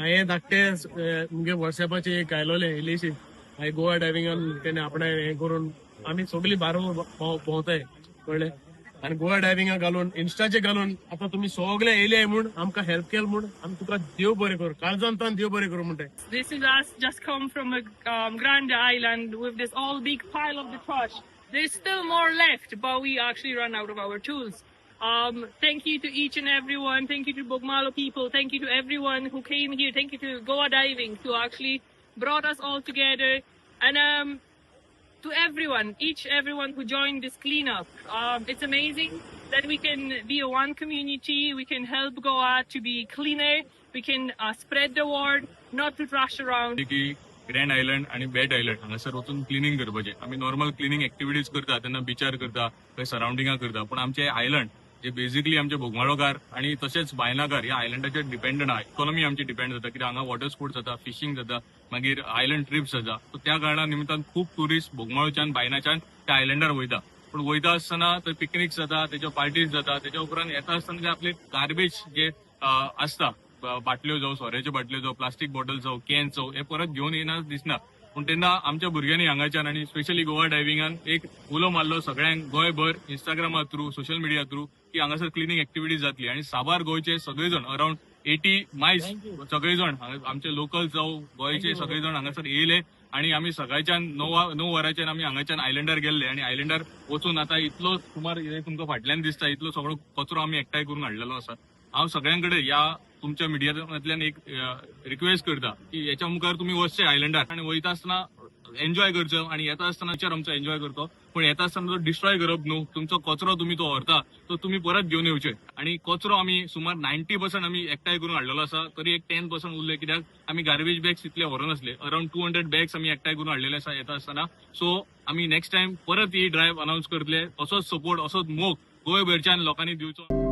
हांवें धाकटे मुगे व्हॉट्सएपाचेर एक घायलोले इल्लीशी हांवें गोवा डायविंगान तेणे आपणे हें करून आमी सगळीं बारो भोंवताय कळ्ळें. आनी गोवा डायविंगाक घालून इन्स्टाचेर घालून आतां तुमी सगळे येयले म्हूण आमकां हेल्प केल म्हूण आमी तुका देव बरें करूं, काळजांतल्यान देव बरें करूं म्हणटाय. This is us just come from a Grande Island with this all big pile of the trash. There's still more left, but we actually run out of our tools. Thank you to each and everyone. Thank you to Bogmalo people. Thank you to everyone who came here. Thank you to Goa Diving who actually brought us all together. And to everyone who joined this cleanup. It's amazing that we can be a one community. We can help Goa to be cleaner. We can spread the word, not to trash around. की grand island आणि bat island हांगासर वचून cleaning करपाचें. आमी normal cleaning activities करता तेन्ना बिचार करता, थंय सराउंडिंगां करता, पण आमचे आयलंड जे बेसिकली आमचे बोगमाळोकार आणि तशेंच बायनाकार ह्या आयलंडाचेर डिपेंडंट आहा. इकॉनॉमी आमची डिपेंड जाता, कित्याक हांगा वॉटर स्पोर्ट्स जाता, फिशींग जाता, मागीर आयलंड ट्रिप्स जाता. सो त्या कारणान निमित्तान खूब टुरिस्ट बोगमाळोच्यान बायनाच्यान त्या आयलंडार वयता. पण वयता आसतना थंय पिकनिक्स जाता, तेज्यो पार्टीज जाता, तेच्या उपरांत येता आसतना जे आपले गार्बेज जे आसता, बाटल्यो जावं, सोऱ्याच्यो बाटल्यो जावं, प्लास्टीक बॉटल जावं, कॅन जावं, हे परत घेवन येना दिसना. पूण तेन्ना आमच्या भुरग्यांनी हांगाच्यान आणि स्पेशली गोवा डायविंगान एक उलो मारलो सगळ्यांक गोंयभर इंस्टाग्रामा थ्रू, सोशल मिडिया थ्रू, की हांगासर क्लिनिंग एक्टिविटीज जातली. आणि साबार गोंयचे सगळेजण अराउंड 80 मायज सगळेजण आमचे लोकल जावं गोंयचे सगळेजण हांगासर येयले. आणि आमी सकाळच्यान 9 वरांच्यान आमी हांगाच्यान आयलंडार गेल्ले आणि आयलंडार वचून आता इतलो सुमार तुमकां फाटल्यान दिसता इतलो सगळो कचरो आमी एकठांय करून हाडलेलो आसा. हांव सगळ्यांकडे या तुमच्या मिडियातल्यान एक रिक्वेस्ट करता की याच्या मुखार तुम्ही वचचे आयलंडार आणि वयता आसतना एन्जॉय करचो आणि येता आसतना आमचो एन्जॉय करतो. पण येता आसतना तो डिस्ट्रॉय करप न्हू. तुमचो कचरो तुम्ही तो व्हरता तो तुम्ही परत घेवन येवचे. आणि कचरो आमी सुमार 90% आमी एकठांय करून हाडलेलो आसा. तरी एक 10% उरले, कित्याक आमी गार्बेज बॅग्स इतले व्हरनासले. अराउंड 200 बॅग्स आमी एकठांय करून हाडलेले आसा येता आसतना. सो आमी नेक्स्ट टाइम परत ही ड्रायव्ह अनाउन्स करतले. असोच सपोर्ट, असोच मोग गोंयभरच्यान लोकांनी दिवचो.